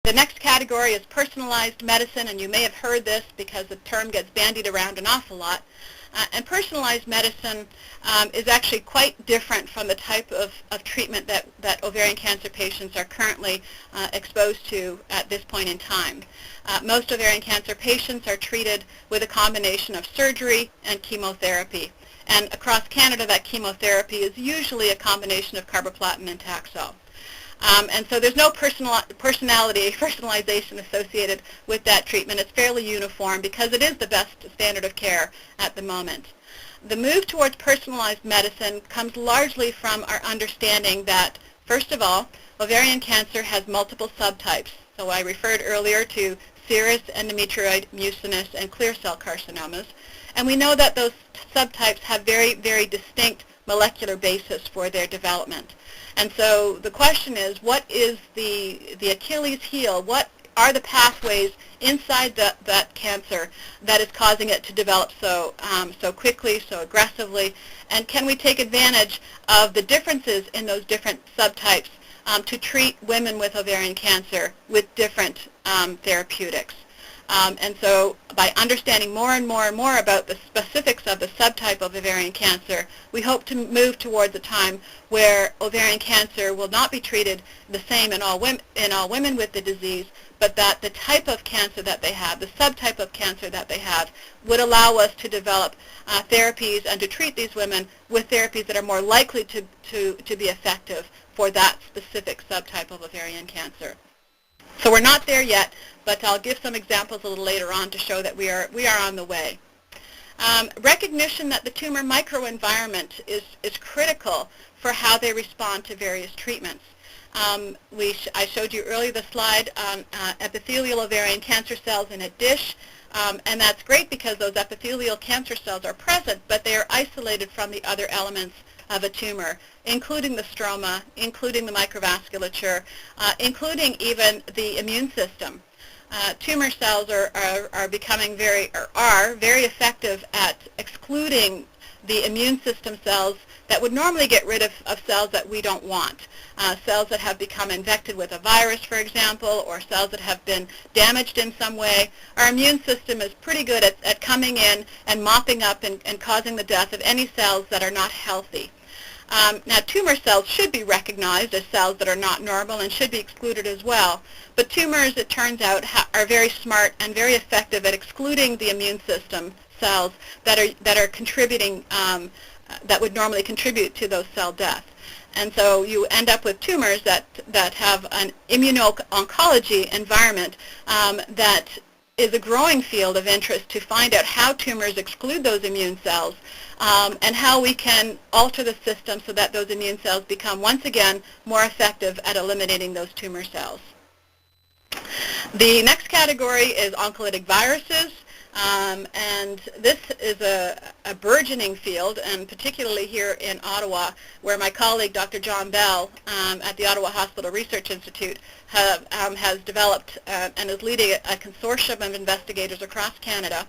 The next category is personalized medicine, and you may have heard this because the term gets bandied around an awful lot. And personalized medicine is actually quite different from the type of treatment that ovarian cancer patients are currently exposed to at this point in time. Most ovarian cancer patients are treated with a combination of surgery and chemotherapy. And across Canada, that chemotherapy is usually a combination of carboplatin and Taxol. And so there's no personalization associated with that treatment. It's fairly uniform because it is the best standard of care at the moment. The move towards personalized medicine comes largely from our understanding that, first of all, ovarian cancer has multiple subtypes. So I referred earlier to serous, endometrioid, mucinous, and clear cell carcinomas. And we know that those subtypes have very, very distinct molecular basis for their development. And so the question is, what is the Achilles heel? What are the pathways inside that cancer that is causing it to develop so quickly, so aggressively? And can we take advantage of the differences in those different subtypes to treat women with ovarian cancer with different therapeutics? And so by understanding more and more and more about the specifics of the subtype of ovarian cancer, we hope to move towards a time where ovarian cancer will not be treated the same in all women with the disease, but that the type of cancer that they have, the subtype of cancer that they have, would allow us to develop therapies and to treat these women with therapies that are more likely to be effective for that specific subtype of ovarian cancer. So we're not there yet, but I'll give some examples a little later on to show that we are on the way. Recognition that the tumor microenvironment is critical for how they respond to various treatments. I showed you earlier the slide on epithelial ovarian cancer cells in a dish, and that's great because those epithelial cancer cells are present, but they are isolated from the other elements of a tumor, including the stroma, including the microvasculature, including even the immune system. Tumor cells are becoming very effective at excluding the immune system cells that would normally get rid of cells that we don't want. Cells that have become infected with a virus, for example, or cells that have been damaged in some way. Our immune system is pretty good at coming in and mopping up and causing the death of any cells that are not healthy. Now, tumor cells should be recognized as cells that are not normal and should be excluded as well. But tumors, it turns out, are very smart and very effective at excluding the immune system cells that are contributing, that would normally contribute to those cell deaths. And so you end up with tumors that have an immuno-oncology environment that is a growing field of interest to find out how tumors exclude those immune cells and how we can alter the system so that those immune cells become, once again, more effective at eliminating those tumor cells. The next category is oncolytic viruses. And this is a burgeoning field, and particularly here in Ottawa, where my colleague, Dr. John Bell, at the Ottawa Hospital Research Institute, has developed and is leading a consortium of investigators across Canada.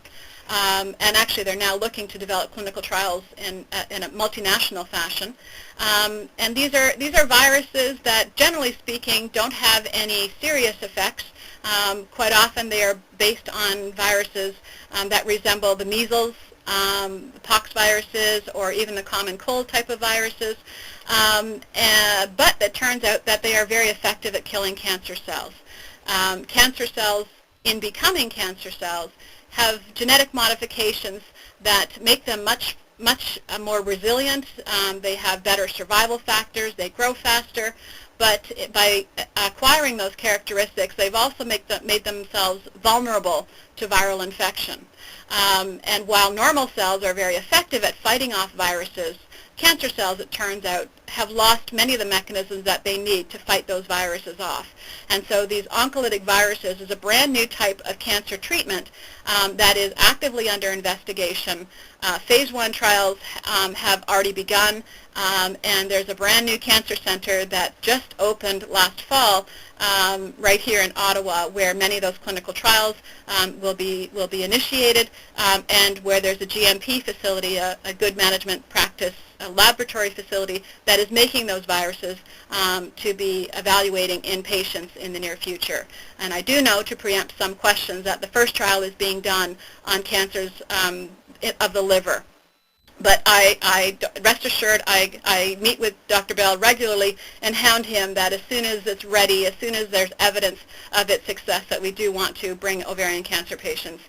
And actually, they're now looking to develop clinical trials in a multinational fashion. And these are viruses that, generally speaking, don't have any serious effects. Quite often they are based on viruses that resemble the measles, pox viruses, or even the common cold type of viruses. But it turns out that they are very effective at killing cancer cells. Cancer cells, in becoming cancer cells, have genetic modifications that make them much more resilient. They have better survival factors. They grow faster. But by acquiring those characteristics, they've also made themselves vulnerable to viral infection. And while normal cells are very effective at fighting off viruses, cancer cells, it turns out, have lost many of the mechanisms that they need to fight those viruses off. And so these oncolytic viruses is a brand new type of cancer treatment that is actively under investigation. Phase 1 trials have already begun, and there's a brand new cancer center that just opened last fall right here in Ottawa, where many of those clinical trials will be initiated, and where there's a GMP facility, a good management practice a laboratory facility that is making those viruses to be evaluating in patients in the near future. And I do know, to preempt some questions, that the first trial is being done on cancers of the liver. But I rest assured, I meet with Dr. Bell regularly and hound him that as soon as it's ready, as soon as there's evidence of its success, that we do want to bring ovarian cancer patients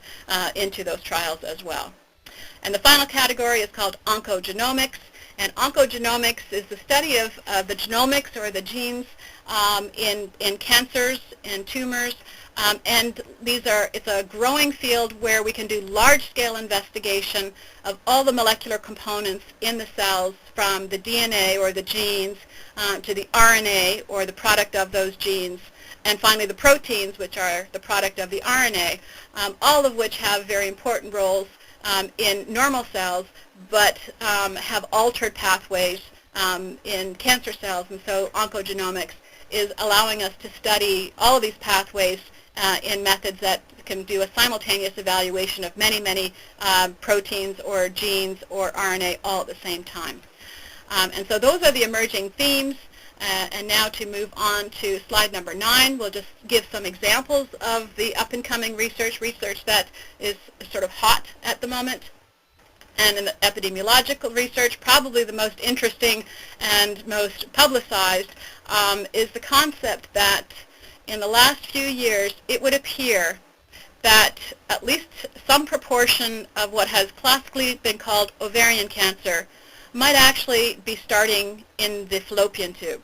into those trials as well. And the final category is called oncogenomics. And oncogenomics is the study of the genomics, or the genes, in cancers and tumors. And it's a growing field where we can do large-scale investigation of all the molecular components in the cells, from the DNA or the genes to the RNA or the product of those genes, and finally the proteins, which are the product of the RNA, all of which have very important roles in normal cells, but have altered pathways in cancer cells. And so oncogenomics is allowing us to study all of these pathways in methods that can do a simultaneous evaluation of many, many proteins or genes or RNA all at the same time. And so those are the emerging themes. And now to move on to slide number 9, we'll just give some examples of the up-and-coming research that is sort of hot at the moment. And in the epidemiological research, probably the most interesting and most publicized is the concept that in the last few years, it would appear that at least some proportion of what has classically been called ovarian cancer might actually be starting in the fallopian tube.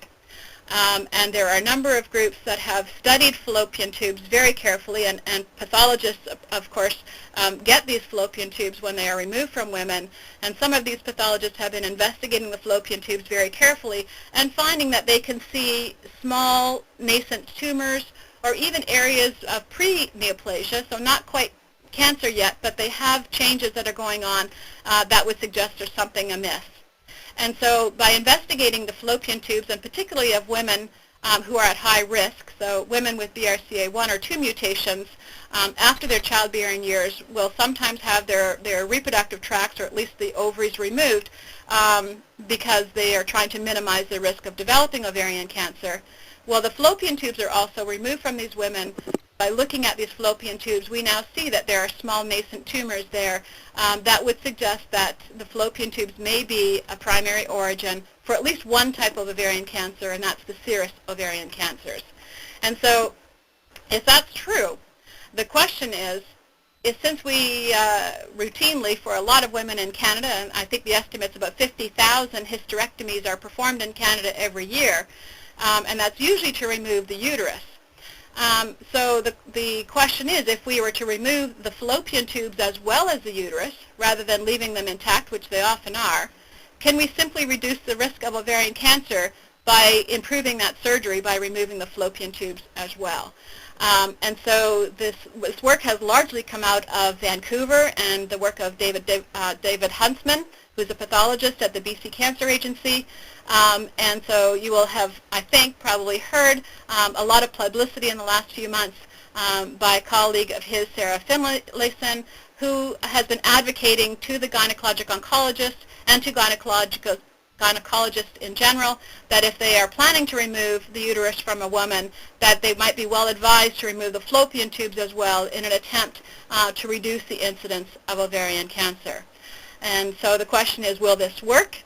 And there are a number of groups that have studied fallopian tubes very carefully, and pathologists, of course, get these fallopian tubes when they are removed from women. And some of these pathologists have been investigating the fallopian tubes very carefully and finding that they can see small nascent tumors or even areas of pre-neoplasia, so not quite cancer yet, but they have changes that are going on that would suggest there's something amiss. And so by investigating the fallopian tubes, and particularly of women who are at high risk, so women with BRCA1 or 2 mutations, after their childbearing years will sometimes have their reproductive tracts, or at least the ovaries, removed because they are trying to minimize the risk of developing ovarian cancer. Well, the fallopian tubes are also removed from these women. By looking at these fallopian tubes, we now see that there are small nascent tumors there that would suggest that the fallopian tubes may be a primary origin for at least one type of ovarian cancer, and that's the serous ovarian cancers. And so if that's true, the question is since we routinely, for a lot of women in Canada, and I think the estimate's about 50,000 hysterectomies are performed in Canada every year, and that's usually to remove the uterus. So the question is, if we were to remove the fallopian tubes as well as the uterus, rather than leaving them intact, which they often are, can we simply reduce the risk of ovarian cancer by improving that surgery by removing the fallopian tubes as well? And so this work has largely come out of Vancouver and the work of David Huntsman, who's a pathologist at the BC Cancer Agency. And so you will have, I think, probably heard a lot of publicity in the last few months by a colleague of his, Sarah Finlayson, who has been advocating to the gynecologic oncologist and to gynecologists in general that if they are planning to remove the uterus from a woman, that they might be well advised to remove the fallopian tubes as well in an attempt to reduce the incidence of ovarian cancer. And so the question is, will this work?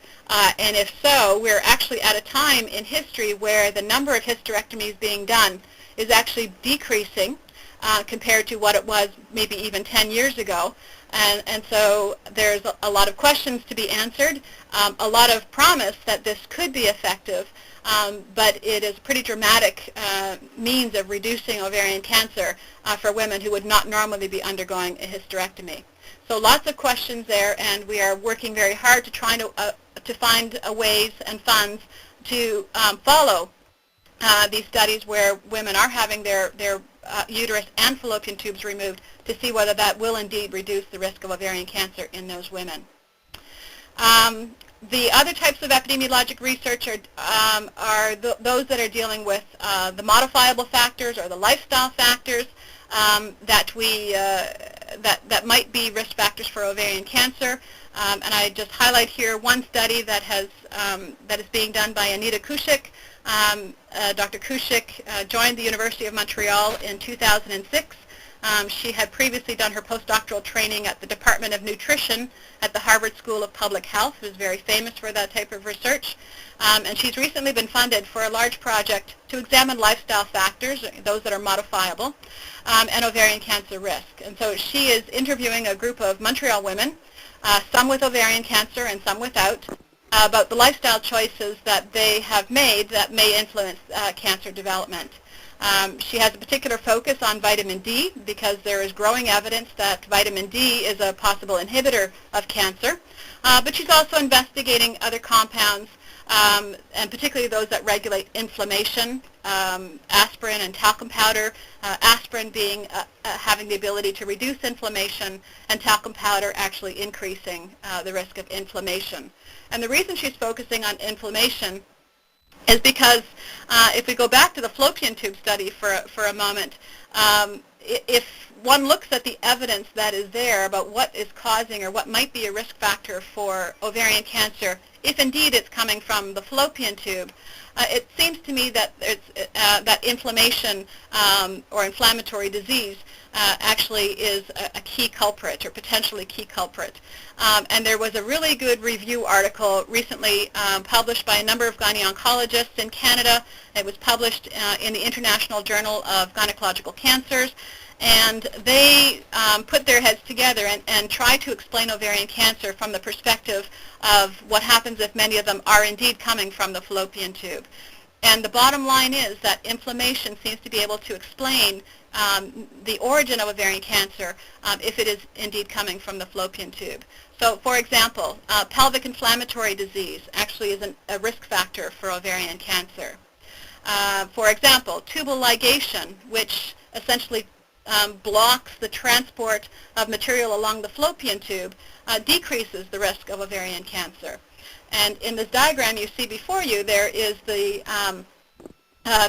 And if so, we're actually at a time in history where the number of hysterectomies being done is actually decreasing compared to what it was maybe even 10 years ago. And so there's a lot of questions to be answered, a lot of promise that this could be effective, but it is a pretty dramatic means of reducing ovarian cancer for women who would not normally be undergoing a hysterectomy. So lots of questions there, and we are working very hard to try to find ways and funds to follow these studies where women are having their uterus and fallopian tubes removed to see whether that will indeed reduce the risk of ovarian cancer in those women. The other types of epidemiologic research are those that are dealing with the modifiable factors or the lifestyle factors that might be risk factors for ovarian cancer. And I just highlight here one study that is being done by Anita Kushik. Dr. Kushik joined the University of Montreal in 2006. She had previously done her postdoctoral training at the Department of Nutrition at the Harvard School of Public Health, who's very famous for that type of research. And she's recently been funded for a large project to examine lifestyle factors, those that are modifiable, and ovarian cancer risk. And so she is interviewing a group of Montreal women, some with ovarian cancer and some without, about the lifestyle choices that they have made that may influence cancer development. She has a particular focus on vitamin D because there is growing evidence that vitamin D is a possible inhibitor of cancer. But she's also investigating other compounds, and particularly those that regulate inflammation, aspirin and talcum powder, aspirin being having the ability to reduce inflammation, and talcum powder actually increasing the risk of inflammation. And the reason she's focusing on inflammation is because if we go back to the fallopian tube study for a moment, if one looks at the evidence that is there about what is causing or what might be a risk factor for ovarian cancer, if indeed it's coming from the fallopian tube, it seems to me that that inflammation or inflammatory disease actually is a key culprit or potentially key culprit. And there was a really good review article recently published by a number of gynecologists in Canada. It was published in the International Journal of Gynecological Cancers. And they put their heads together and try to explain ovarian cancer from the perspective of what happens if many of them are indeed coming from the fallopian tube. And the bottom line is that inflammation seems to be able to explain the origin of ovarian cancer if it is indeed coming from the fallopian tube. So, for example, pelvic inflammatory disease actually is a risk factor for ovarian cancer. For example, tubal ligation, which essentially blocks the transport of material along the fallopian tube, decreases the risk of ovarian cancer. And in this diagram you see before you, there is the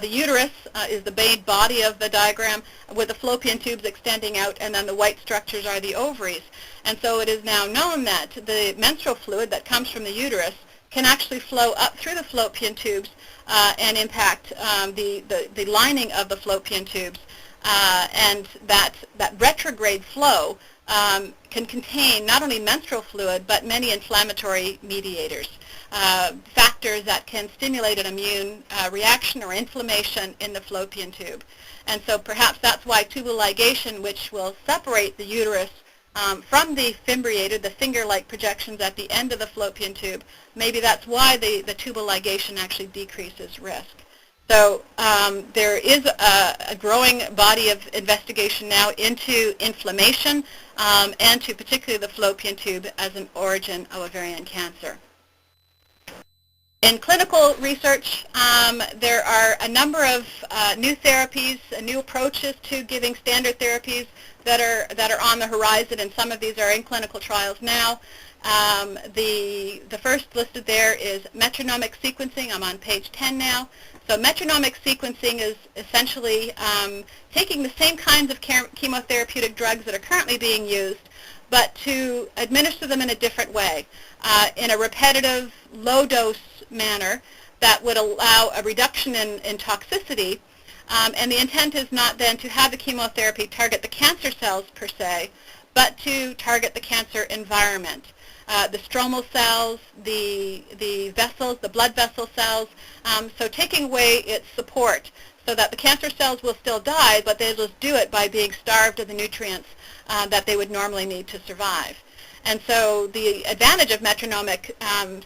uterus is the main body of the diagram with the fallopian tubes extending out, and then the white structures are the ovaries. And so it is now known that the menstrual fluid that comes from the uterus can actually flow up through the fallopian tubes and impact the lining of the fallopian tubes. And that retrograde flow can contain not only menstrual fluid, but many inflammatory mediators, factors that can stimulate an immune reaction or inflammation in the fallopian tube. And so perhaps that's why tubal ligation, which will separate the uterus from the fimbriator, the finger-like projections at the end of the fallopian tube, maybe that's why the tubal ligation actually decreases risk. So there is a growing body of investigation now into inflammation and to particularly the fallopian tube as an origin of ovarian cancer. In clinical research, there are a number of new therapies, new approaches to giving standard therapies that are on the horizon, and some of these are in clinical trials now. The first listed there is metronomic sequencing. I'm on page 10 now. So metronomic sequencing is essentially taking the same kinds of chemotherapeutic drugs that are currently being used, but to administer them in a different way, in a repetitive, low-dose manner that would allow a reduction in toxicity. And the intent is not then to have the chemotherapy target the cancer cells per se, but to target the cancer environment. The stromal cells, the vessels, the blood vessel cells, so taking away its support so that the cancer cells will still die, but they'll just do it by being starved of the nutrients that they would normally need to survive. And so the advantage of metronomic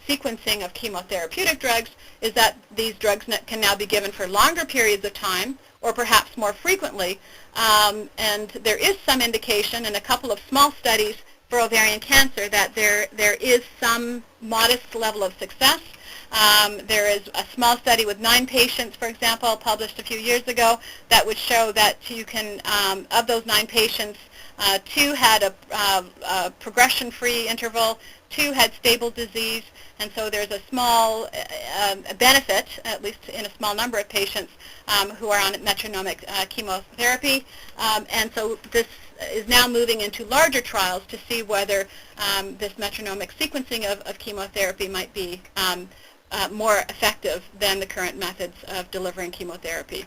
sequencing of chemotherapeutic drugs is that these drugs can now be given for longer periods of time or perhaps more frequently. And there is some indication in a couple of small studies for ovarian cancer that there is some modest level of success. There is a small study with 9 patients, for example, published a few years ago that would show that you can, of those 9 patients, 2 had a progression-free interval, 2 had stable disease, and so there's a small benefit, at least in a small number of patients who are on metronomic chemotherapy. And so this is now moving into larger trials to see whether this metronomic sequencing of chemotherapy might be more effective than the current methods of delivering chemotherapy.